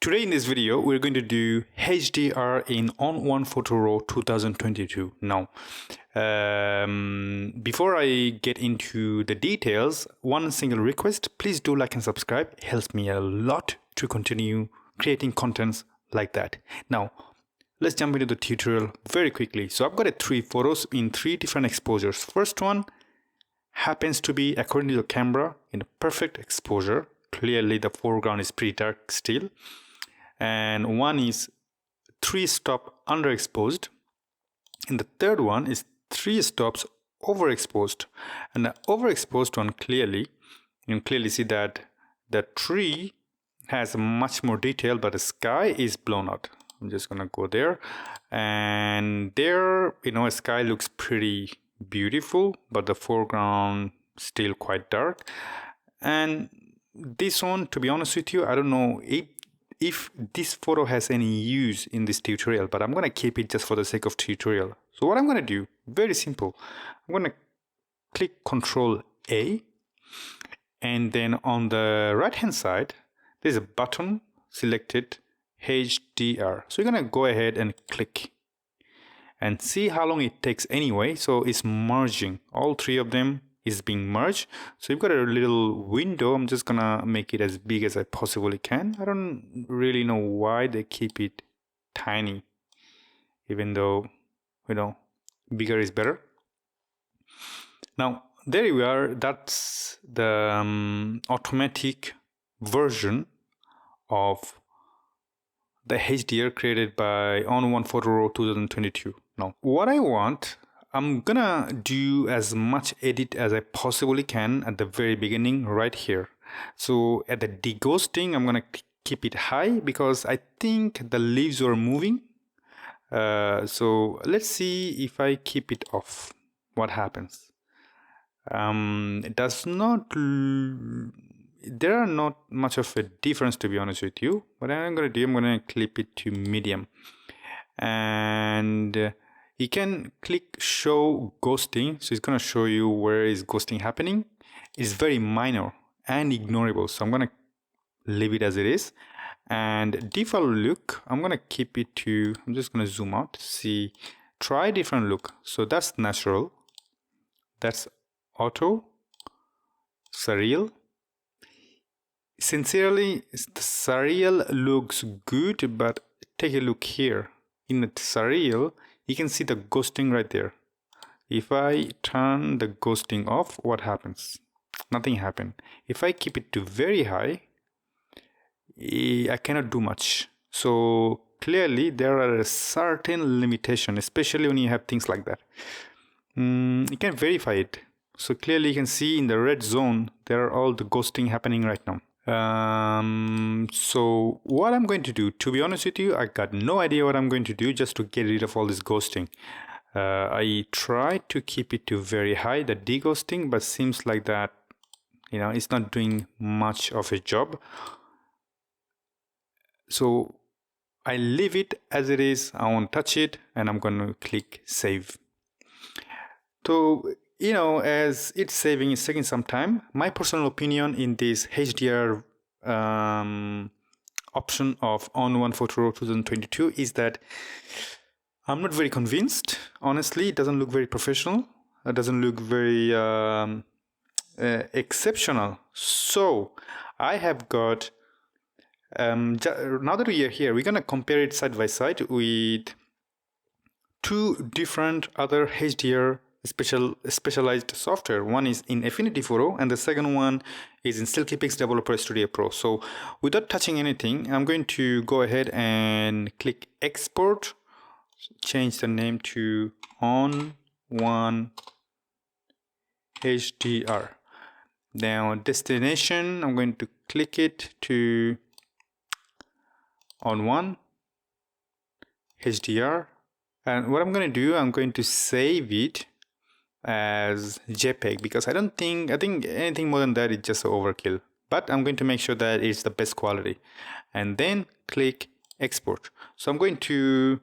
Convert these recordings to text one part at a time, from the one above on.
Today in this video, we're going to do HDR in ON1 Photo RAW 2022. Now, before I get into the details, one single request, please do like and subscribe. It helps me a lot to continue creating contents like that. Now, let's jump into the tutorial very quickly. So I've got 3 photos in 3 different exposures. First one happens to be, according to the camera, in a perfect exposure. Clearly the foreground is pretty dark still. And one is 3 stops underexposed. And the third one is 3 stops overexposed. And the overexposed one, clearly, you can clearly see that the tree has much more detail, but the sky is blown out. I'm just gonna go there, and there, a sky looks pretty beautiful, but the foreground still quite dark. And this one, to be honest with you, I don't know if this photo has any use in this tutorial, but I'm gonna keep it just for the sake of tutorial. So what I'm gonna do, very simple, I'm gonna click Ctrl A, and then on the right hand side there's a button selected HDR. So you're gonna go ahead and click and see how long it takes anyway. So it's merging, all 3 of them is being merged. So you've got a little window. I'm just gonna make it as big as I possibly can. I don't really know why they keep it tiny, even though bigger is better. Now there we are. That's the automatic version of the HDR created by ON1 Photo RAW 2022. Now what I want, I'm gonna do as much edit as I possibly can at the very beginning right here. So at the deghosting, I'm gonna keep it high because I think the leaves were moving. So let's see if I keep it off, what happens. It does not, there are not much of a difference, to be honest with you. What I'm gonna clip it to medium, and you can click show ghosting, so it's gonna show you where is ghosting happening. It's very minor and ignorable, so I'm gonna leave it as it is. And default look, I'm gonna keep it to, I'm just gonna zoom out, see, try different look. So that's natural, that's auto, surreal. Sincerely, the surreal looks good, but take a look here. In the surreal, you can see the ghosting right there. If I turn the ghosting off, what happens? Nothing happened. If I keep it to very high, I cannot do much. So clearly there are a certain limitation, especially when you have things like that. You can verify it. So clearly you can see in the red zone, there are all the ghosting happening right now. So what I'm going to do, to be honest with you, I got no idea what I'm going to do just to get rid of all this ghosting. I tried to keep it to very high, the deghosting, but seems like that, it's not doing much of a job. So I leave it as it is. I won't touch it, and I'm going to click save. So as it's saving, it's taking some time. My personal opinion in this HDR option of ON1 Photo RAW 2022 is that I'm not very convinced. Honestly, it doesn't look very professional. It doesn't look very exceptional. So I have got, now that we are here, we're gonna compare it side by side with 2 different other HDR specialized software. One is in Affinity Photo, and the second one is in Silkypix Developer Studio Pro. So without touching anything, I'm going to go ahead and click export, change the name to ON1 HDR. Now destination, I'm going to click it to ON1 HDR, and what I'm going to do, I'm going to save it as JPEG, because I think anything more than that is just overkill, but I'm going to make sure that it's the best quality, and then click export. So I'm going to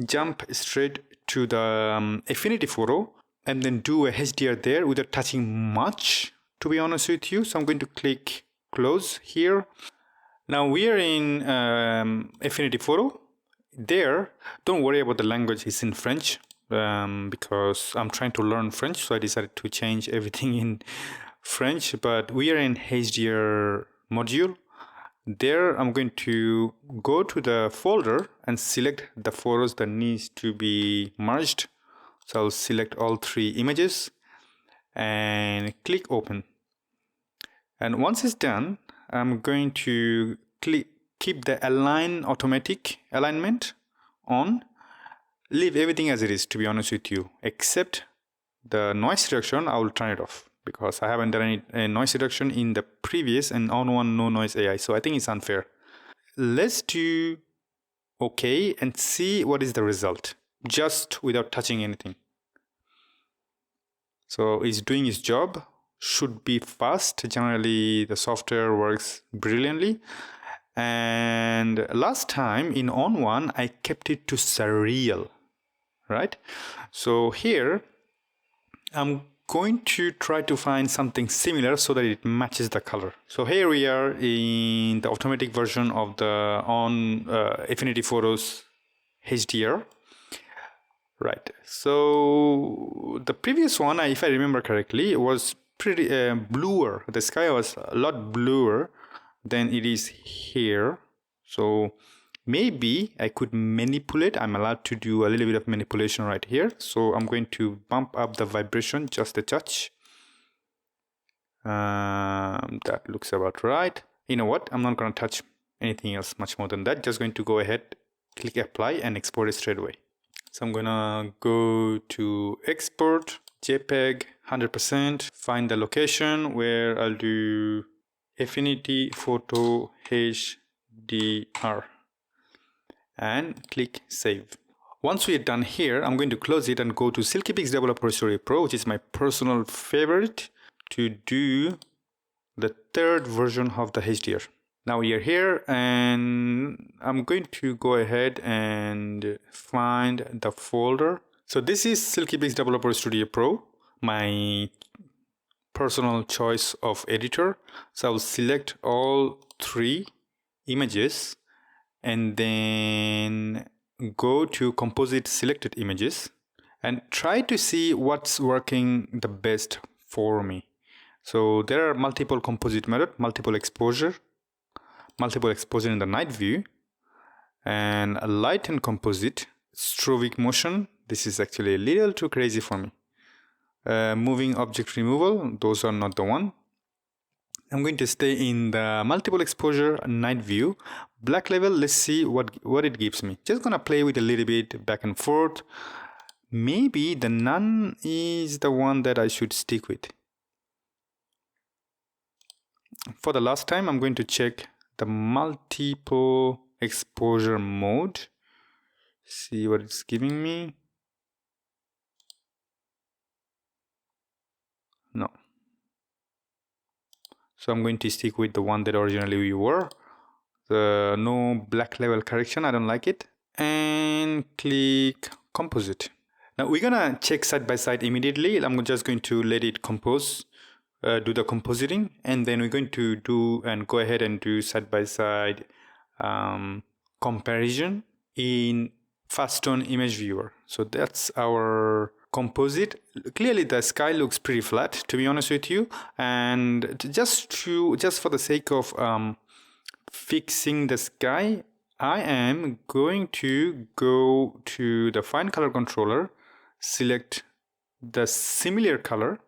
jump straight to the Affinity Photo and then do a HDR there without touching much, to be honest with you. So I'm going to click close here, Now we are in Affinity Photo. There, don't worry about the language, it's in French, because I'm trying to learn French, so I decided to change everything in French. But we are in HDR module. There, I'm going to go to the folder and select the photos that needs to be merged. So I'll select all 3 images and click open. And once it's done, I'm going to keep the align automatic alignment on, leave everything as it is, to be honest with you, except the noise reduction. I will turn it off because I haven't done any noise reduction in the previous and ON1 no noise AI, so I think it's unfair. Let's do OK and see what is the result, just without touching anything. So it's doing its job, should be fast. Generally, the software works brilliantly. And last time in ON1, I kept it to surreal, right? So here, I'm going to try to find something similar so that it matches the color. So here we are in the automatic version of the Affinity Photos HDR. Right. So the previous one, if I remember correctly, was pretty bluer. The sky was a lot bluer than it is here. So maybe I could manipulate. I'm allowed to do a little bit of manipulation right here. So I'm going to bump up the vibration just a touch. That looks about right. You know what? I'm not going to touch anything else much more than that. Just going to go ahead, click apply and export it straight away. So I'm gonna go to export JPEG 100%, find the location where I'll do Affinity Photo HDR and click save. Once we're done here, I'm going to close it and go to Silkypix Developer Studio Pro, which is my personal favorite, to do the 3rd version of the HDR. Now we are here and I'm going to go ahead and find the folder. So this is Silkypix Developer Studio Pro, my personal choice of editor. So I'll select all 3 images and then go to composite selected images and try to see what's working the best for me. So there are multiple composite method, multiple exposure in the night view, and a light and composite, strobic motion. This is actually a little too crazy for me. Moving object removal, those are not the one. I'm going to stay in the multiple exposure night view. Black level, let's see what it gives me. Just gonna play with a little bit back and forth. Maybe the none is the one that I should stick with. For the last time, I'm going to check the multiple exposure mode, see what it's giving me. No. So I'm going to stick with the one that originally we were. The no black level correction, I don't like it. And click composite. Now we're gonna check side by side immediately. I'm just going to let it compose. Do the compositing, and then we're going to go ahead and do side-by-side comparison in fast-tone image viewer. So that's our composite. Clearly the sky looks pretty flat, to be honest with you, and just for the sake of fixing the sky, I am going to go to the fine color controller, select the similar color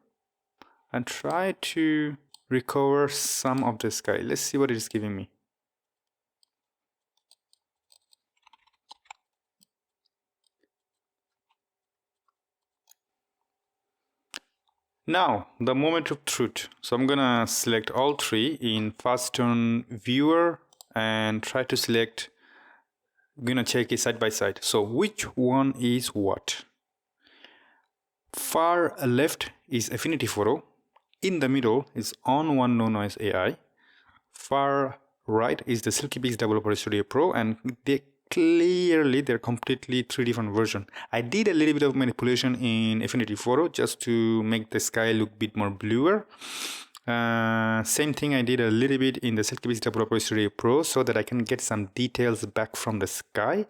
and try to recover some of the sky. Let's see what it is giving me. Now, the moment of truth. So I'm gonna select all 3 in fast tone viewer and try to select, I'm gonna check it side by side. So which one is what? Far left is Affinity Photo. In the middle is ON1 no noise AI. Far right is the Silkypix Developer Studio Pro, and they're completely 3 different versions. I did a little bit of manipulation in Affinity Photo just to make the sky look a bit more bluer. Same thing I did a little bit in the Silkypix Developer Studio Pro so that I can get some details back from the sky.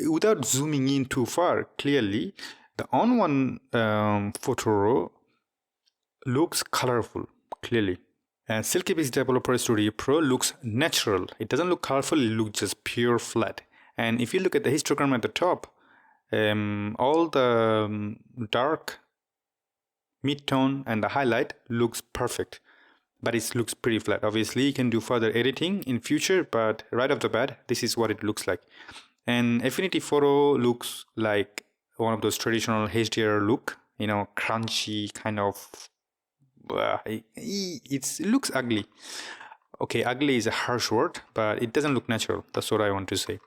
Without zooming in too far, clearly the ON1 photo looks colorful, clearly. And Silkypix Developer Studio Pro looks natural. It doesn't look colorful, it looks just pure flat. And if you look at the histogram at the top, all the dark, mid-tone, and the highlight looks perfect. But it looks pretty flat. Obviously, you can do further editing in future, but right off the bat, this is what it looks like. And Affinity photo looks like one of those traditional HDR look, you know, crunchy kind of. It looks ugly. Okay, ugly is a harsh word, but it doesn't look natural. That's what I want to say.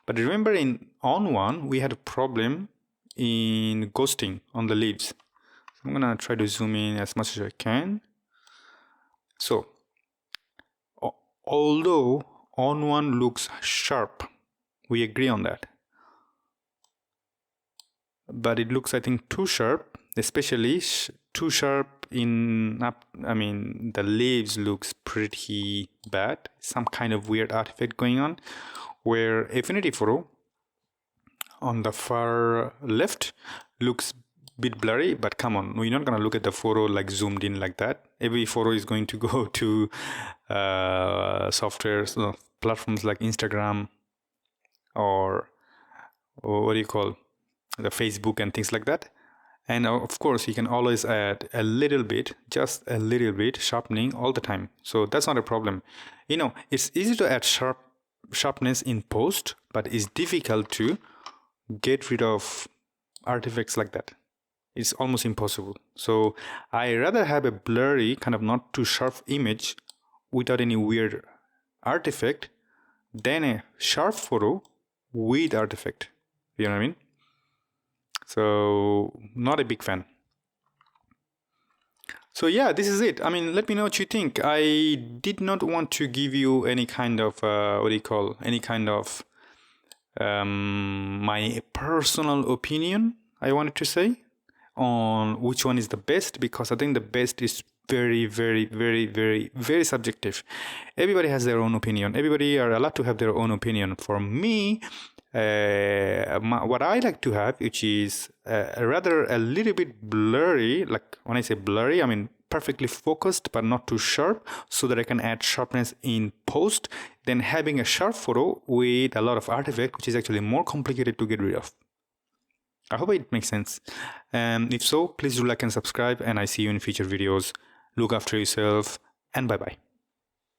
But remember, in ON1, we had a problem in ghosting on the leaves. So I'm gonna try to zoom in as much as I can. So, although ON1 looks sharp, we agree on that. But it looks, I think, too sharp, especially too sharp in, the leaves looks pretty bad. Some kind of weird artifact going on. Where Affinity photo on the far left looks a bit blurry, but come on, we're not going to look at the photo like zoomed in like that. Every photo is going to go to software platforms like Instagram or what do you call the Facebook and things like that. And of course, you can always add a little bit, just a little bit sharpening all the time. So that's not a problem. You know, it's easy to add sharpness in post, but it's difficult to get rid of artifacts like that. It's almost impossible. So I rather have a blurry, kind of not too sharp image without any weird artifact than a sharp photo with artifact. You know what I mean? So not a big fan. So yeah, this is it. I mean, let me know what you think. I did not want to give you any kind of, my personal opinion, I wanted to say, on which one is the best, because I think the best is very, very, very, very, very subjective. Everybody has their own opinion. Everybody are allowed to have their own opinion. For me, what I like to have, which is rather a little bit blurry, like when I say blurry, I mean perfectly focused but not too sharp, so that I can add sharpness in post, than having a sharp photo with a lot of artifact, which is actually more complicated to get rid of. I hope it makes sense. If so, please do like and subscribe, and I see you in future videos. Look after yourself, and bye-bye.